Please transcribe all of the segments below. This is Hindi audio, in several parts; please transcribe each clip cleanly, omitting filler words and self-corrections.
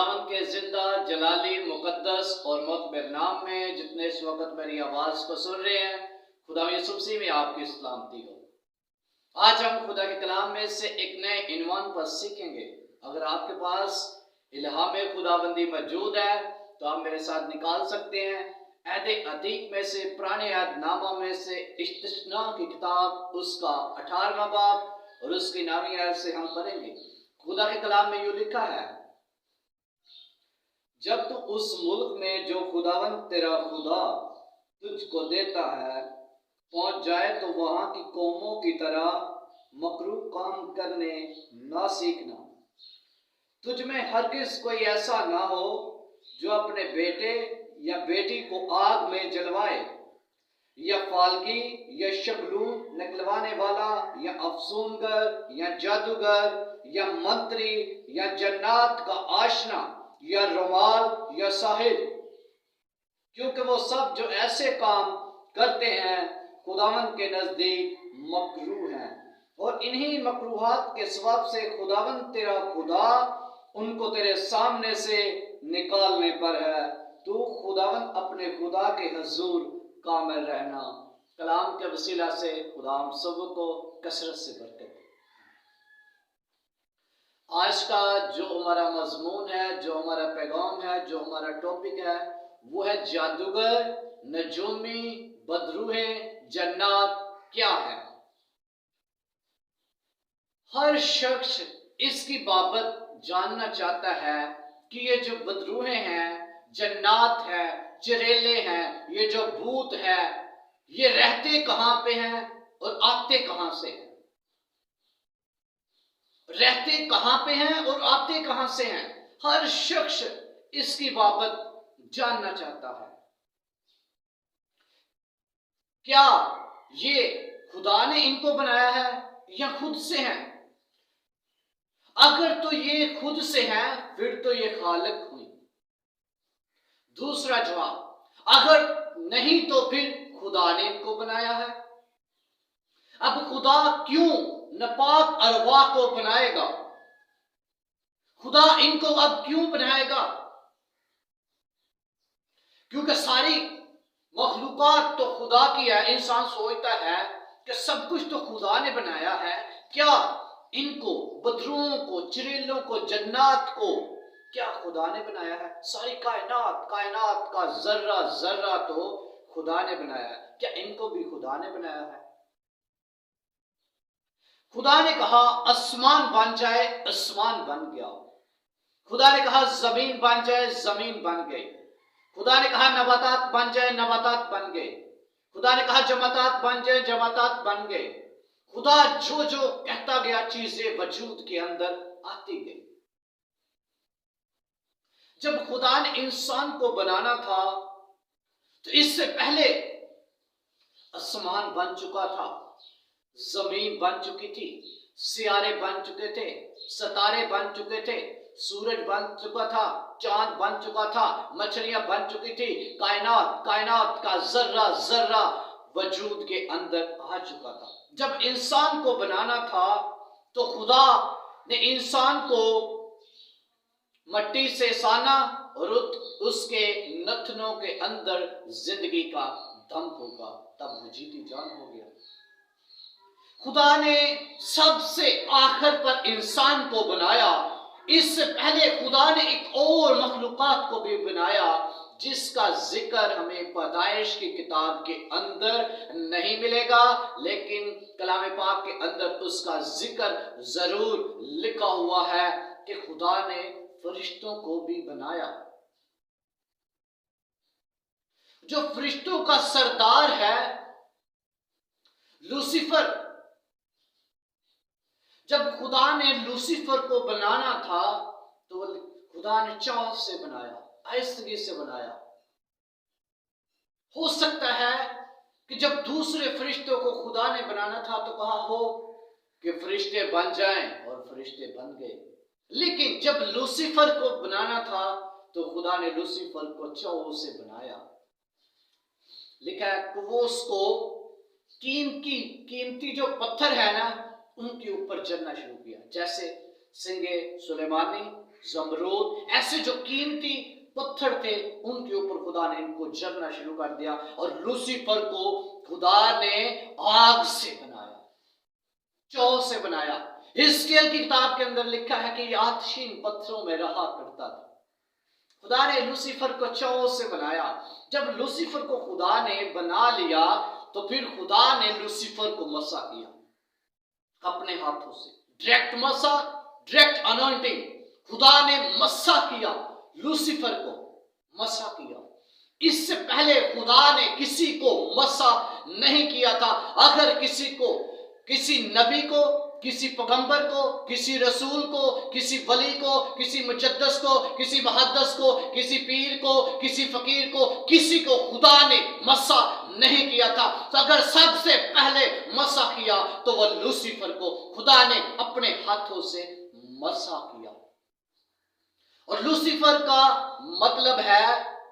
खुदावंद के जिंदा जलाली मुकद्दस और मुतबर नाम में जितने इस वक्त मेरी आवाज को सुन रहे हैं, खुदा यीशु मसीह में आपकी सलामती हो। आज हम खुदा के कलाम में से एक नए इन्वान पर सीखेंगे। अगर आपके पास इल्हाम खुदाबंदी मौजूद है तो आप मेरे साथ निकाल सकते हैं। अहद अतीक में से, पुराने अहदनामा में से इस्तिस्ना की किताब उसका 18वां बाब और उसकी 9वीं आयत से हम पढ़ेंगे। खुदा के कलाम में यूं लिखा है, जब तू उस मुल्क में जो खुदावंद तेरा खुदा तुझको देता है पहुंच जाए तो वहां की कौमों की तरह मकरूह काम करने ना सीखना। तुझ में हरगिज कोई ऐसा ना हो जो अपने बेटे या बेटी को आग में जलवाए, या फालगी या शगलून निकलवाने वाला या अफसूनगर या जादूगर या मंत्री या जन्नात का आशना या रुमाल या साहिर, क्योंकि वो सब जो ऐसे काम करते हैं खुदावंद के नजदीक मकरूह हैं, और इन्हीं मकरूहात के सबब से खुदावंद तेरा खुदा उनको तेरे सामने से निकालने पर है। तू खुदावंद अपने खुदा के हजूर कामिल रहना। कलाम के वसीला से खुदा हम सबको कसरत से बरकत दे। आज का जो हमारा मजमून है, जो हमारा पैगाम है, जो हमारा टॉपिक है, वो है जादूगर, नजूमी, बदरूहे, जन्नात क्या है। हर शख्स इसकी बाबत जानना चाहता है कि ये जो बदरूहे हैं, जन्नात है, चिरेले हैं, ये जो भूत है, ये रहते कहां पे हैं और आते कहां से हैं। रहते कहां पे हैं और आते कहां से हैं। हर शख्स इसकी बाबत जानना चाहता है। क्या ये खुदा ने इनको बनाया है या खुद से हैं? अगर तो ये खुद से हैं फिर तो ये खालिक हुई। दूसरा जवाब, अगर नहीं तो फिर खुदा ने इनको बनाया है। अब खुदा क्यों नापाक अरवाह को बनाएगा? खुदा इनको अब क्यों बनाएगा? क्योंकि सारी मखलूकात तो खुदा की है। इंसान सोचता है कि सब कुछ तो खुदा ने बनाया है, क्या इनको, बदरूहों को, चिरेलों को, जन्नात को क्या खुदा ने बनाया है? सारी कायनात का जर्रा जर्रा तो खुदा ने बनाया है, क्या इनको भी खुदा ने बनाया है? खुदा ने कहा आसमान बन जाए, आसमान बन गया। खुदा ने कहा जमीन बन जाए, जमीन बन गई। खुदा ने कहा नबातात बन जाए, नबातात बन गए। खुदा ने कहा जमातात बन जाए, जमातात बन गए। खुदा जो जो कहता गया चीजें वजूद के अंदर आती गई। जब खुदा ने इंसान को बनाना था तो इससे पहले आसमान बन चुका था, जमीन बन चुकी थी, सियारे बन चुके थे, सितारे बन चुके थे, सूरज बन चुका था, चांद बन चुका था, मछलियां बन चुकी थी। कायनात का जर्रा जर्रा वजूद के अंदर आ चुका था। जब इंसान को बनाना था तो खुदा ने इंसान को मट्टी से साना और उसके नथनों के अंदर जिंदगी का दम होगा, तब वो जीती जान हो गया। खुदा ने सबसे आखिर पर इंसान को बनाया। इससे पहले खुदा ने एक और मखलूकात को भी बनाया जिसका जिक्र हमें पैदाइश की किताब के अंदर नहीं मिलेगा, लेकिन कलाम पाक के अंदर उसका जिक्र जरूर लिखा हुआ है कि खुदा ने फरिश्तों को भी बनाया। जो फरिश्तों का सरदार है लूसीफर, जब खुदा ने लूसीफर को बनाना था तो खुदा ने चाव से बनाया, आहिस्तगी से बनाया। हो सकता है कि जब दूसरे फरिश्तों को खुदा ने बनाना था तो कहा हो कि फरिश्ते बन जाएं, और फरिश्ते बन गए। लेकिन जब लूसीफर को बनाना था तो खुदा ने लूसीफर को चाव से बनाया। लिखा है कि वो उसको कीमती जो पत्थर है ना उनके ऊपर चलना शुरू किया, जैसे सिंगे सुलेमानी, जमरूद, ऐसे जो कीमती पत्थर थे उनके ऊपर खुदा ने इनको जलना शुरू कर दिया। और लूसीफर को खुदा ने आग से बनाया, चौ से बनाया। हिजकिय्याह की किताब के अंदर लिखा है कि ये आतशीन पत्थरों में रहा करता था। खुदा ने लूसीफर को चौ से बनाया। जब लूसीफर को खुदा ने बना लिया तो फिर खुदा ने लूसीफर को मसा किया अपने हाथों से, डायरेक्ट मसा, डायरेक्ट अनॉइंटिंग। खुदा ने मसा किया, लूसीफर को मसा किया। इससे पहले खुदा ने किसी को मसा नहीं किया था। अगर किसी को, किसी नबी को, किसी पैगंबर को, किसी रसूल को, किसी वली को, किसी मुजद्दस को, किसी मुहद्दिस को, किसी पीर को, किसी फकीर को, किसी को खुदा ने मसा नहीं किया था। तो अगर सबसे पहले मसा किया तो वह लूसीफर को खुदा ने अपने हाथों से मसा किया। और लूसीफर का मतलब है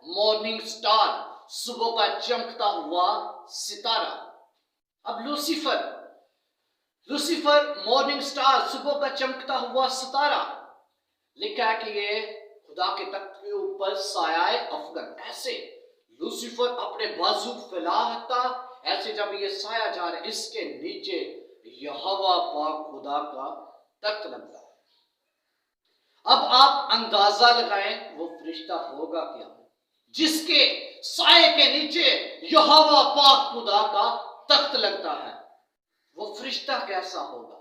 मॉर्निंग स्टार, सुबह का चमकता हुआ सितारा। अब लूसीफर मॉर्निंग स्टार, सुबह का चमकता हुआ सितारा, लिखा है कि ये खुदा के तख्त के ऊपर साया अफगन। ऐसे लूसीफर अपने बाजू फैलाता, ऐसे जब ये साया जा रहा है, इसके नीचे यहोवा पाक खुदा का तख्त लगता है। अब आप अंदाजा लगाएं वो फरिश्ता होगा क्या जिसके साये के नीचे यहोवा पाक खुदा का तख्त लगता है। वो फरिश्ता कैसा होगा?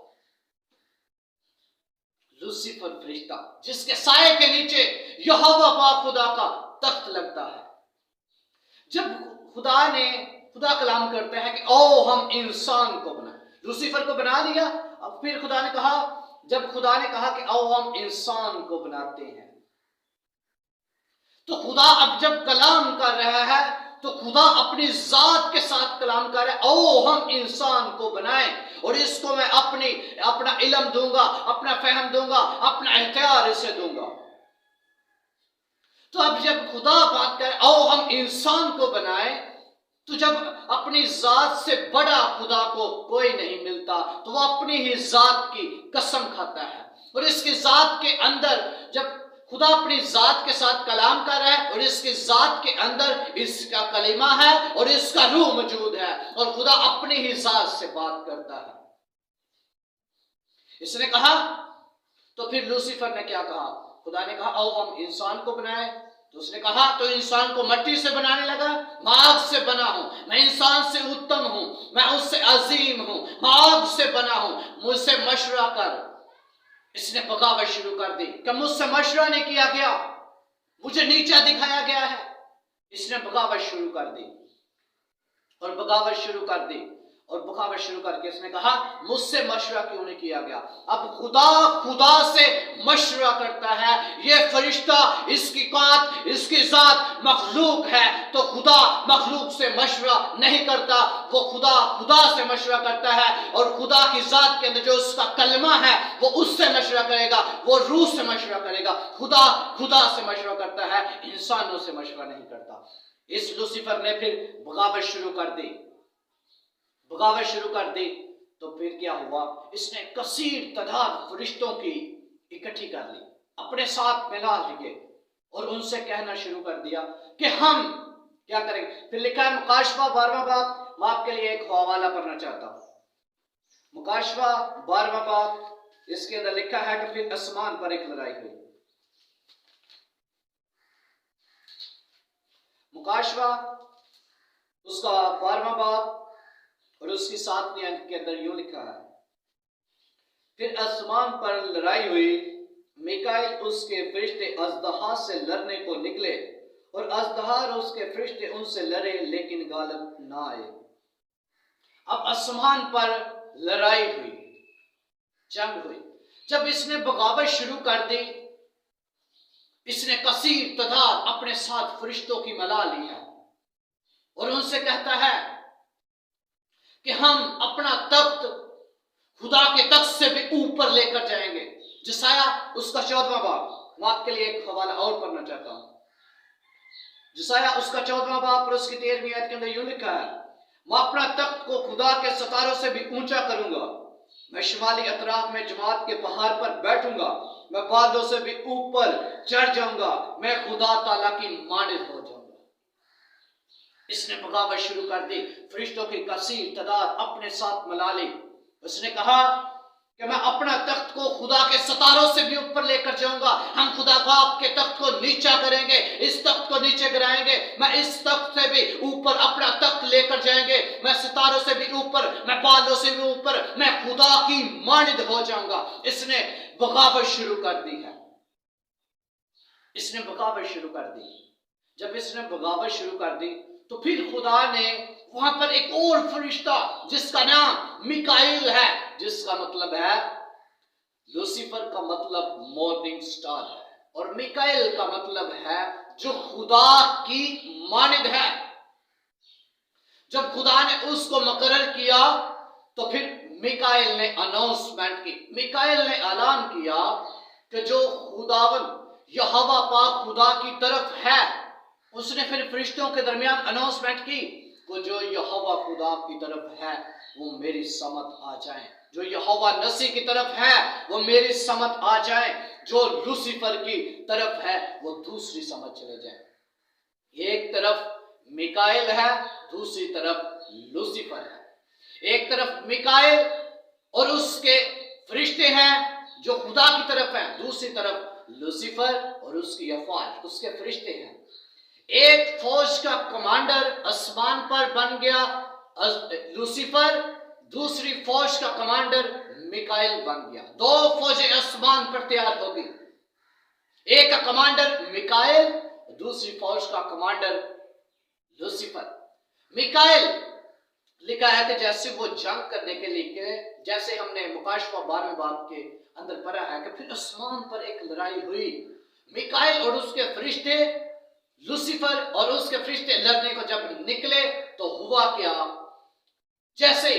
लूसीफर फरिश्ता जिसके साये के नीचे यहोवा पाक खुदा का तख्त लगता है। जब खुदा कलाम करते हैं कि ओ हम इंसान को बनाए, लूसीफर को बना लिया। अब फिर खुदा ने कहा, जब खुदा ने कहा कि आओ हम इंसान को बनाते हैं, तो खुदा अब जब कलाम कर रहा है तो खुदा अपनी जात के साथ कलाम कर रहा है, आओ हम इंसान को बनाएं और इसको मैं अपना इल्म दूंगा, अपना फहम दूंगा, अपना इख्तियार इसे दूंगा। तो अब जब खुदा बात करे आओ हम इंसान को बनाएं, तो जब अपनी जात से बड़ा खुदा को कोई नहीं मिलता तो वह अपनी ही जात की कसम खाता है। और इसकी जात के अंदर जब खुदा अपनी जात के साथ कलाम कर रहा है और इसकी जात के अंदर इसका कलीमा है और इसका रूह मौजूद है और खुदा अपनी ही जात से बात करता है। इसने कहा, तो फिर लूसीफर ने क्या कहा? खुदा ने कहा आओ हम इंसान को बनाए। तो उसने कहा, तो इंसान को मिट्टी से बनाने लगा। मैं आग से बना हूं, मैं इंसान से उत्तम हूं, मैं उससे अजीम हूं, मैं आग से बना हूं, मुझसे मशवरा कर। इसने बगावत शुरू कर दी कि मुझसे मशवरा नहीं किया गया, मुझे नीचा दिखाया गया है। इसने बगावत शुरू कर दी और बगावत शुरू कर दी और बगावत शुरू करके इसने कहा मुझसे मशवरा क्यों नहीं किया गया। अब खुदा से मशवरा करता है। ये फरिश्ता, इसकी कात, इसकी जात मखलूक है, तो खुदा मखलूक से मशवरा नहीं करता, वो खुदा से मशवरा करता है। और खुदा की जात के अंदर जो उसका कलमा है वो उससे मशवरा करेगा, वो रूह से मशवरा करेगा। खुदा से मशवरा करता है, इंसानों से मशवरा नहीं करता। इस लूसीफर ने फिर बगावत शुरू कर दी। तो फिर क्या हुआ? इसने कसीर तादाद फरिश्तों की इकट्ठी कर ली, अपने साथ मिला लिए और उनसे कहना शुरू कर दिया कि हम क्या करेंगे। फिर लिखा है मुकाशवा 12वां बाब, मैं आपके लिए एक हवाला पढ़ना चाहता हूं। मुकाशवा 12वां बाब, इसके अंदर लिखा है कि फिर आसमान पर एक लड़ाई हुई। मुकाशवा उसका 12वां बाब और उसकी 7वीं अंक के अंदर यूं लिखा है, फिर आसमान पर लड़ाई हुई, मिकाईल उसके फरिश्ते अजदहा से लड़ने को निकले और अजदहा और उसके फरिश्ते उनसे लड़े लेकिन गालिब ना आए। अब आसमान पर लड़ाई हुई, जंग हुई। जब इसने बगावत शुरू कर दी, इसने कसीर तादाद अपने साथ फरिश्तों की मिला ली है और उनसे कहता है कि हम अपना तख्त खुदा के तख्त से भी ऊपर लेकर जाएंगे। जिसाया उसका 14वां बाब, मैं आपके लिए एक हवाला और पढ़ना चाहता हूं। जिसाया उसका 14वां बाब और उसकी 13वीं आयत के अंदर यूं लिखा है, मैं अपना तख्त को खुदा के सितारों से भी ऊंचा करूंगा, मैं शुमाली अतराफ में जमात के पहाड़ पर बैठूंगा, मैं बादलों से भी ऊपर चढ़ जाऊंगा, मैं खुदा ताला की मानिद हो जाऊंगा। इसने बगावत शुरू कर दी, फरिश्तों की कसीर तादाद अपने साथ मिला ली। उसने कहा कि मैं अपना तख्त को खुदा के सितारों से भी ऊपर लेकर जाऊंगा, हम खुदा बाप के तख्त को नीचा करेंगे, इस तख्त को नीचे गिराएंगे, मैं इस तख्त से भी ऊपर अपना तख्त लेकर जाएंगे, मैं सितारों से भी ऊपर, मैं बादलों से भी ऊपर, मैं खुदा की मानिद हो जाऊंगा। इसने बगावत शुरू कर दी है, इसने बगावत शुरू कर दी। जब इसने बगावत शुरू कर दी तो फिर खुदा ने वहां पर एक और फरिश्ता जिसका नाम मिकाइल है, जिसका मतलब है, लूसीफर का मतलब मॉर्निंग स्टार है और मिकाइल का मतलब है जो खुदा की मानिद है। जब खुदा ने उसको मुकर्रर किया तो फिर मिकाइल ने अनाउंसमेंट की, मिकाइल ने ऐलान किया कि जो खुदावन यहोवा पाक खुदा की तरफ है, उसने फिर फरिश्तों के दरमियान अनाउंसमेंट की, वो जो यहोवा खुदा की तरफ है वो मेरी समत आ जाए, जो यहोवा नसी की तरफ है वो मेरी समत आ जाए, जो लूसीफर की तरफ है वो दूसरी समत चले जाए। एक तरफ मिकाइल है, दूसरी तरफ लूसीफर है। एक तरफ मिकाइल और उसके फरिश्ते हैं जो खुदा की तरफ है, दूसरी तरफ लूसीफर और उसकी अफवाज, उसके फरिश्ते हैं। एक फौज का कमांडर आसमान पर बन गया लूसीफर, दूसरी फौज का कमांडर मिकाइल बन गया। दो फौजें आसमान पर तैयार हो गई, एक का कमांडर मिकाइल, दूसरी फौज का कमांडर लूसीफर। मिकाइल लिखा है कि जैसे वो जंग करने के लिए, जैसे हमने मुकाशवा 12वें बाब के अंदर पढ़ा है कि फिर आसमान पर एक लड़ाई हुई, मिकाइल और उसके फरिश्ते, लूसीफर और उसके फरिश्ते लड़ने को जब निकले तो हुआ क्या, जैसे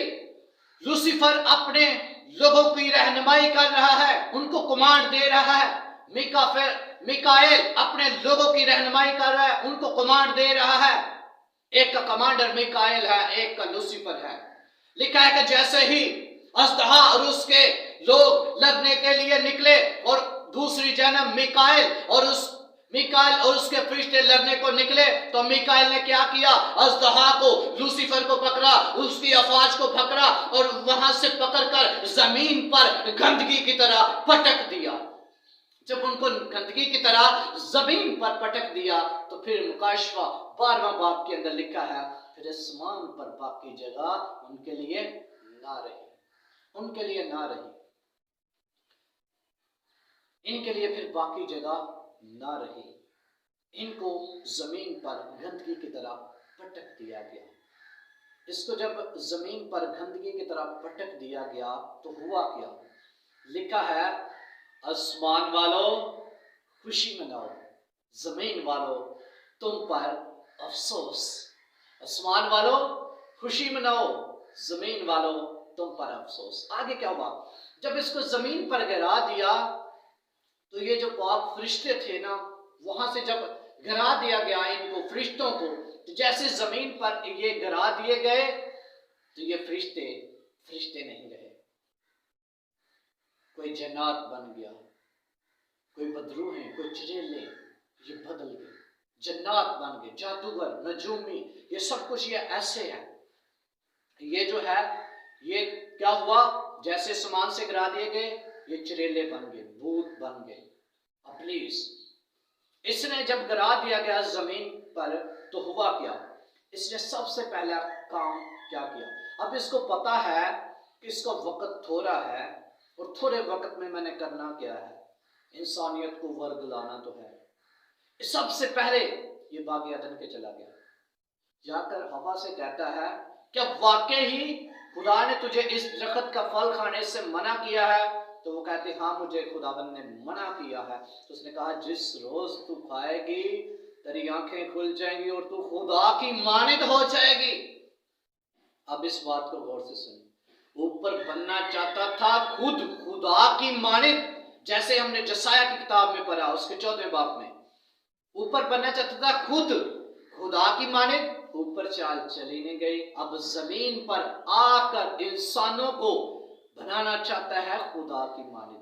लूसीफर अपने लोगों की रहनुमाई कर रहा है, उनको कमांड दे रहा है, मिकाइल अपने लोगों की रहनुमाई कर रहा है, उनको कमांड दे रहा है। एक का कमांडर मिकाइल है, एक का लूसीफर है। लिखा है कि जैसे ही अजदहा और उसके लोग लड़ने के लिए निकले और दूसरी जन्म मिकाइल और उसके फरिश्ते लड़ने को निकले, तो मिकाइल ने क्या किया, अजदहा को, लूसीफर को पकड़ा, उसकी अफवाज को पकड़ा और वहां से पकड़कर जमीन पर गंदगी की तरह पटक दिया। जब उनको गंदगी की तरह जमीन पर पटक दिया तो फिर मुकाशवा 12वां बाब के अंदर लिखा है, फिर आसमान पर बाकी जगह उनके लिए ना रही, उनके लिए ना रही, इनके लिए फिर बाकी जगह ना रही, इनको जमीन पर गंदगी की तरह पटक दिया गया। इसको जब जमीन पर गंदगी की तरह पटक दिया गया तो हुआ क्या, लिखा है, आसमान वालों खुशी मनाओ, जमीन वालों तुम पर अफसोस। आसमान वालों खुशी मनाओ, जमीन वालों तुम पर अफसोस। आगे क्या हुआ, जब इसको जमीन पर गिरा दिया तो ये जो पाक फरिश्ते थे ना, वहां से जब गिरा दिया गया इनको फरिश्तों को, तो जैसे जमीन पर ये गिरा दिए गए तो ये फरिश्ते नहीं रहे, कोई जन्नात बन गया, कोई बदरूह, कोई चिड़ैले, ये बदल गए, जन्नात बन गए, जादूगर, नजूमी, ये सब कुछ ये ऐसे है। ये जो है ये क्या हुआ, जैसे समान से गिरा दिए गए ये चिड़ैले बन गए, भूत बन गए, अबलीस। इसने जब गिरा दिया गया जमीन पर तो हुआ क्या, इसने सबसे पहला काम क्या किया, अब इसको पता है कि इसका वक्त थोड़ा है और थोड़े वक्त में मैंने करना क्या है, इंसानियत को वर्ग लाना तो है। सबसे पहले ये बाग अदन के चला गया, जाकर हवा से कहता है क्या वाकई ही खुदा ने तुझे इस दरख्त का फल खाने से मना किया है, तो वो कहते हाँ मुझे खुदावन ने मना किया है। तो उसने कहा जिस रोज तू खाएगी तेरी आंखें खुल जाएंगी और तू खुदा की मानिद हो जाएगी। अब इस बात को गौर से सुन, ऊपर बनना चाहता था खुद खुदा की मानिद, जैसे हमने जसाया की किताब में पढ़ा उसके 14वें बाब में, ऊपर बनना चाहता था खुद खुदा की मानिद, ऊपर चाल चली नहीं गई। अब जमीन पर आकर इंसानों को बनाना चाहता है खुदा की मानिद,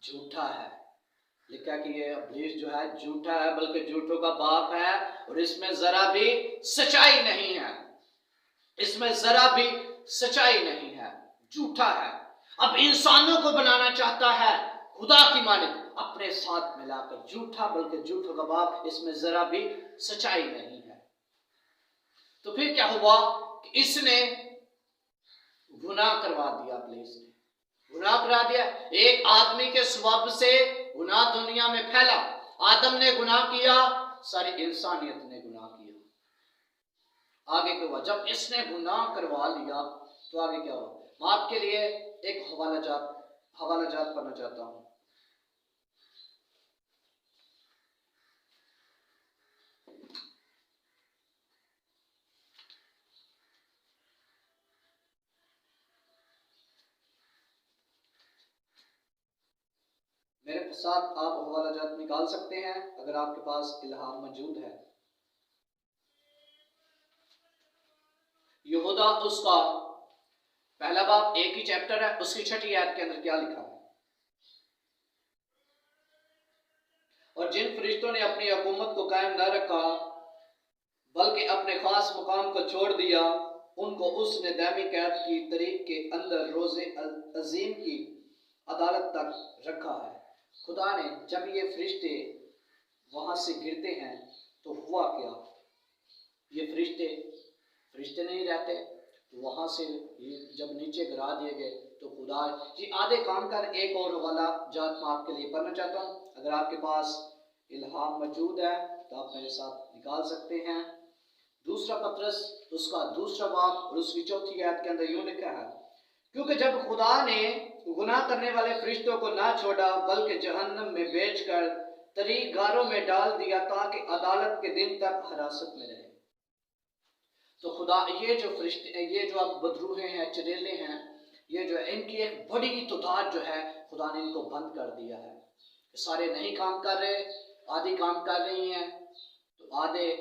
झूठा है, लिखा कि ये इब्लीस जो है झूठा है, बल्कि झूठों का बाप है, और इसमें जरा भी सच्चाई नहीं है, इसमें जरा भी सच्चाई नहीं है, झूठा है। अब इंसानों को बनाना चाहता है खुदा की मानिंद, अपने साथ मिलाकर, झूठा बल्कि झूठों का बाप, इसमें जरा भी सच्चाई नहीं है। तो फिर क्या हुआ कि इसने गुनाह करवा दिया, इब्लीस ने गुनाह करा दिया। एक आदमी के स्वभाव से गुनाह दुनिया में फैला। आदम ने गुनाह किया, सारी इंसानियत ने गुनाह किया। आगे क्या हुआ? जब इसने गुनाह करवा लिया तो आगे क्या हुआ? मैं आपके लिए एक हवाला जात पढ़ना चाहता हूं। मेरे साथ आप हवाला जात निकाल सकते हैं अगर आपके पास इल्हाम मौजूद है। यहूदा उसका पहला बाब, एक ही चैप्टर है, उसकी 6ठी आयत के अंदर क्या लिखा है? और जिन फरिश्तों ने अपनी हुकूमत को कायम न रखा बल्कि अपने खास मुकाम को छोड़ दिया, उनको उसने दायमी कैद की तरीक के अंदर रोजे अजीम की अदालत तक रखा है। खुदा ने जब ये फरिश्ते वहां से गिरते हैं तो हुआ क्या? ये फरिश्ते नहीं रहते, तो वहां से जब नीचे गिरा दिए गए तो खुदा जी आधे काम कर। एक और हवाला जात मैं आपके लिए पढ़ना चाहता हूँ, अगर आपके पास इल्हाम मौजूद है तो आप मेरे साथ निकाल सकते हैं। दूसरा पत्रस उसका दूसरा बाब और उसकी 4थी आयत के अंदर यूं लिखा है, क्योंकि जब खुदा ने गुनाह करने वाले फरिश्तों को ना छोड़ा बल्कि जहन्नम में बेचकर तरीक गारों में डाल दिया ताकि अदालत के दिन तक हिरासत में रहे। तो खुदा ये जो फरिश्ते, ये जो अब बदरूहे हैं, चरेले हैं, ये जो है इनकी एक बड़ी तादाद जो है खुदा ने इनको बंद कर दिया है। सारे नहीं काम कर रहे, आधी काम कर रही हैं, तो आधे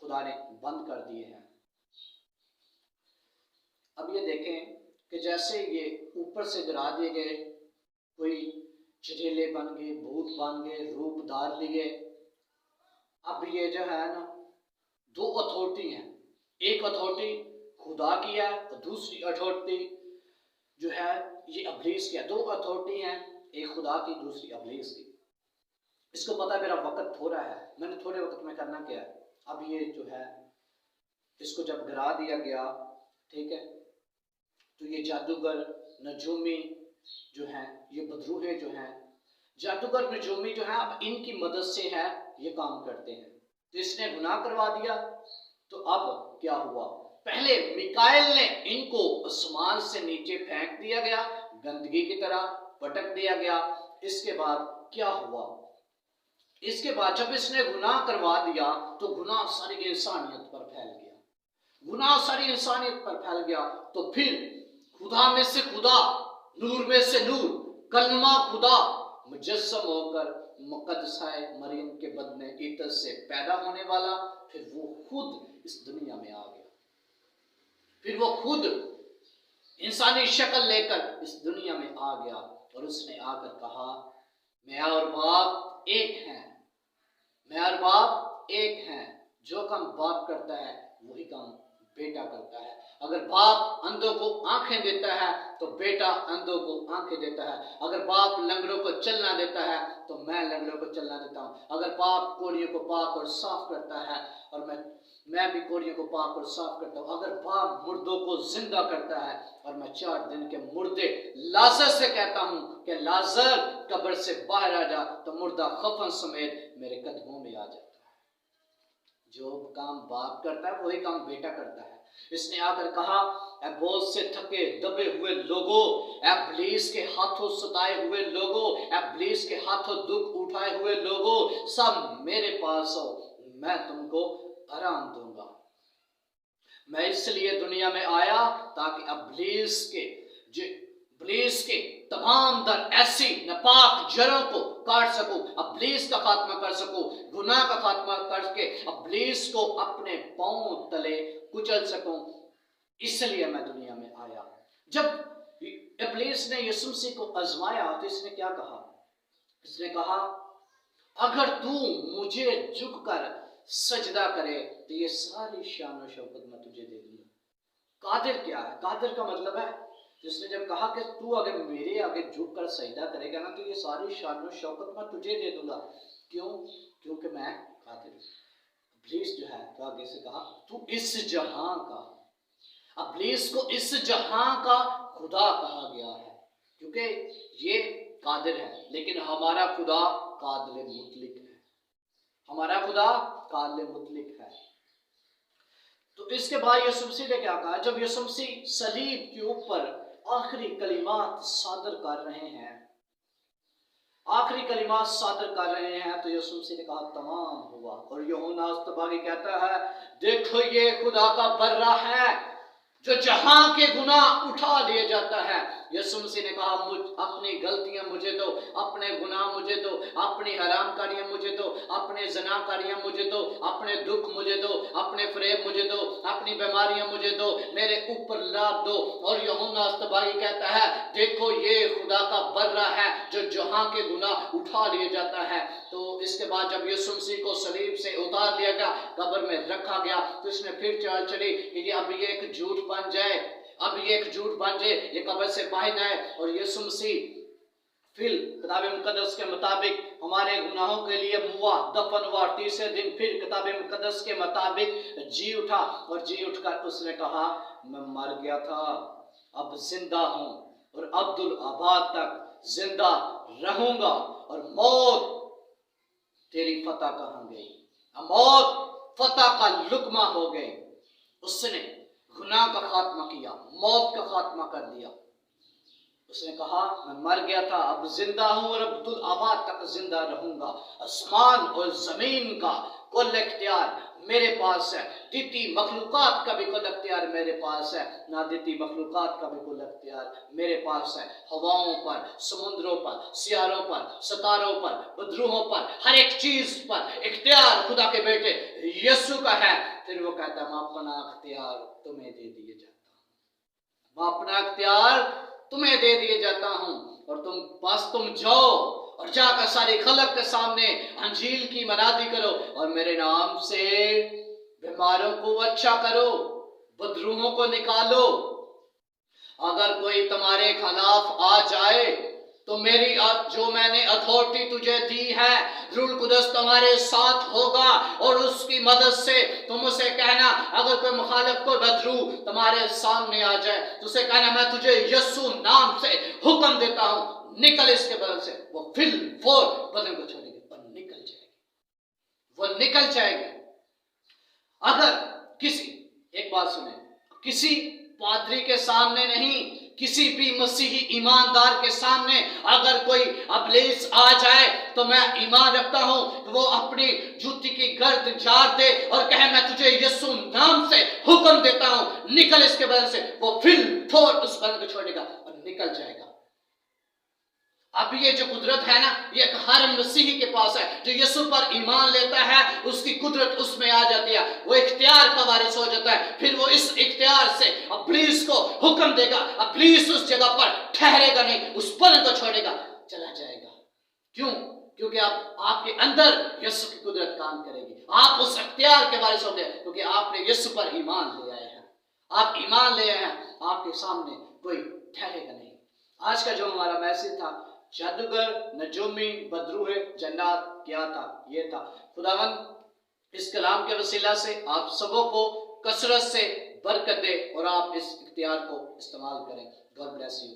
खुदा ने बंद कर दिए हैं। अब ये देखें कि जैसे ये ऊपर से गिरा दिए गए, कोई चढ़ेले बन गए, भूत बन गए, रूप धार लिए। अब ये जो है ना, दो अथॉरिटी हैं, एक अथॉरिटी खुदा की है और दूसरी अथॉरिटी जो है ये इब्लीस की है। दो अथॉरिटी हैं, एक खुदा की, दूसरी इब्लीस की। इसको पता है मेरा वक्त थोड़ा है, मैंने थोड़े वक्त में करना क्या है। अब ये जो है इसको जब गिरा दिया गया, ठीक है, तो ये जादूगर नजूमी जो हैं, ये बदरूहे जो हैं, जादूगर नजूमी जो है, अब इनकी मदद से है ये काम करते हैं। तो इसने गुनाह करवा दिया, तो अब क्या हुआ? पहले मिकाएल ने इनको आसमान से नीचे फेंक दिया गया, गंदगी की तरह पटक दिया गया। इसके बाद क्या हुआ? इसके बाद जब इसने गुनाह करवा दिया तो गुनाह सारी इंसानियत पर फैल गया, गुनाह सारी इंसानियत पर फैल गया। तो फिर खुदा में से खुदा, नूर में से नूर, कलमा खुदा मुजस्सम होकर मुकद्दसाए मरियम के बदन ईतर से पैदा होने वाला, फिर वो खुद इस दुनिया में आ गया। फिर वो खुद इंसानी शक्ल लेकर इस दुनिया में आ गया और उसने आकर कहा, मैं और बाप एक हैं, मैं और बाप एक हैं। जो काम बाप करता है वही काम बेटा करता है। अगर बाप अंधों को आंखें देता है तो बेटा अंधों को आंखें देता है। अगर बाप लंगड़ों को चलना देता है तो मैं लंगड़ों को चलना देता हूँ। अगर बाप कोढ़ियों को पाक और साफ करता है और मैं भी कोढ़ियों को पाक और साफ करता हूँ। अगर बाप मुर्दों को जिंदा करता है और मैं 4 दिन के मुर्दे लाजर से कहता हूँ कि लाजर कब्र से बाहर आ जा, तो मुर्दा खफन समेत मेरे कदमों में आ जाता है। जो काम बाप करता है वही काम बेटा करता है। इसने आकर कहा, ऐ बोझ से थके दबे हुए लोगों, ऐ इब्लीस के हाथों सताए हुए लोगों, ऐ इब्लीस के हाथों दुख उठाए हुए लोगों, सब मेरे पास हो, मैं तुमको आराम दूंगा। मैं इसलिए दुनिया में आया ताकि इब्लीस के तमाम दर ऐसी नापाक जड़ों को काट सकूं, इब्लीस का खात्मा कर सकूं, गुनाह का खात्मा करके इब्लीस को अपने पांव तले कुचल सकूं। इसलिए मैं दुनिया में आया। जब इब्लीस ने यीशु मसीह को आजमाया तो इसने क्या कहा? इसने कहा अगर तू मुझे झुककर सजदा करे तो ये सारी शान और शौकत मैं तुझे दे दूंगा। कादिर क्या है? कादिर का मतलब है जिसने जब कहा कि तू अगर मेरे आगे झुककर सजदा करेगा ना तो ये सारी शान और शौकत मैं तुझे दे दूंगा। क्यों? क्योंकि मैं कादिर हूं। इब्लीस जो है तो आगे से कहा तू इस जहां का, इब्लीस को इस जहां का खुदा कहा गया है क्योंकि ये कादिर है, लेकिन हमारा खुदा कादिर मुतलिक है। हमारा खुदा कादिर मुतलिक है। तो इसके बाद यीशु मसीह ने क्या कहा? जब यीशु मसीह सलीब के ऊपर आखिरी कलिमात सादर कर रहे हैं, आखिरी कलिमात सादर कर रहे हैं, तो यीशु मसीह ने कहा तमाम हुआ। और यूहन्ना अस्तबागी कहता है देखो ये खुदा का बर्रा है जो जहां के गुनाह उठा लिए जाता है। यीशु मसीह ने कहा मुझ अपनी गलतियां मुझे दो, अपने गुनाह मुझे दो, अपनी हरामकारियां मुझे दो, अपने ज़नाकारियां मुझे दो, अपने दुख मुझे दो, अपने फरेब मुझे दो, अपनी बीमारियां मुझे दो, मेरे ऊपर लाद दो। और यूहन्ना अस्तबागी कहता है देखो ये खुदा का बर्रा है जो जहां के गुनाह उठा लिए जाता है। तो इसके बाद जब यीशु मसीह को सलीब से उतार लिया गया, कब्र में रखा गया, तो इसने फिर चाल चली कि अब ये एक झूठ बन जाए, अब ये एक झूठ बन जाए, ये कब्र से बाहर न आए। और यीशु मसीह फिर किताब मुकद्दस के मुताबिक हमारे गुनाहों के लिए मुआ, दफन हुआ, तीसरे दिन फिर किताब मुकद्दस के मुताबिक जी उठा। और जी उठकर उसने कहा मैं मर गया था, अब जिंदा हूं और अब्दुल आबाद तक जिंदा रहूंगा। और मौत तेरी फतह कहां गई? मौत फतह का लुकमा हो गई। उसने गुनाह का खात्मा किया, मौत का खात्मा कर दिया। उसने कहा मैं मर गया था, अब जिंदा हूं और अब्दुल आबाद तक जिंदा रहूंगा। आसमान और जमीन का कुल इख्तियार मेरे पास है, दिती मखलूकात का भी कुल इख्तियार मेरे पास है, ना दिती मखलूकात का भी कुल इख्तियार मेरे पास है। हवाओं पर, समुद्रों पर, सियारों पर, सितारों पर, बदरूहों पर, हर एक चीज पर इख्तियार खुदा के बेटे यीशु का है। फिर वो कहता है मैं अपना इख्तियार तुम्हें दे दिए जाता हूं, मैं अपना इख्तियार तुम्हें दे दिए जाता हूं और तुम जाओ और जाकर सारी खलक के सामने अंजील की मनादी करो और मेरे नाम से बीमारों को अच्छा करो, बदरूहों को निकालो। अगर कोई तुम्हारे खिलाफ आ जाए तो मेरी जो मैंने अथॉरिटी तुझे दी है, रूल कुदस तुम्हारे साथ होगा और उसकी मदद से तुम उसे कहना, अगर कोई मुखालिफ को बदरू तुम्हारे सामने आ जाए तो उसे कहना मैं तुझे यीशु नाम से हुक्म देता हूं, निकल इसके बदल से। वो फिल फोर बदल को छोड़ेगी और निकल जाएगी, वो निकल जाएगी। अगर किसी, एक बात सुने, किसी पादरी के सामने नहीं, किसी भी मसीही ईमानदार के सामने अगर कोई इब्लीस आ जाए तो मैं ईमान रखता हूं कि वो अपनी जूती की गर्द झाड़ दे और कहे मैं तुझे यीशु नाम से हुक्म देता हूं, निकल इसके बदल से। वो फिर फोर उस बदल को छोड़ेगा और निकल जाएगा। अब ये जो कुदरत है ना, ये हर मसीही के पास है। जो यीशु पर ईमान लेता है उसकी कुदरत उसमें आ जाती है, वो इख्तियार का वारिस हो जाता है। फिर वो इस इख्तियार से इब्लीस को हुक्म देगा, इब्लीस उस जगह पर ठहरेगा नहीं, उस पल को छोड़ेगा, चला जाएगा। क्यों? क्योंकि आप आपके अंदर यीशु की कुदरत काम करेगी, आप उस इख्तियार के वारिस हो गए क्योंकि आपने यीशु पर ईमान ले आए हैं। आप ईमान ले आए हैं, आपके सामने कोई ठहरेगा नहीं। आज का जो हमारा मैसेज था, जादूगर, नजूमी, बदरूह, जन्नात क्या था? ये था। खुदावन इस कलाम के वसीला से आप सबों को कसरत से बरकत दे और आप इस इख्तियार को इस्तेमाल करें। God bless you.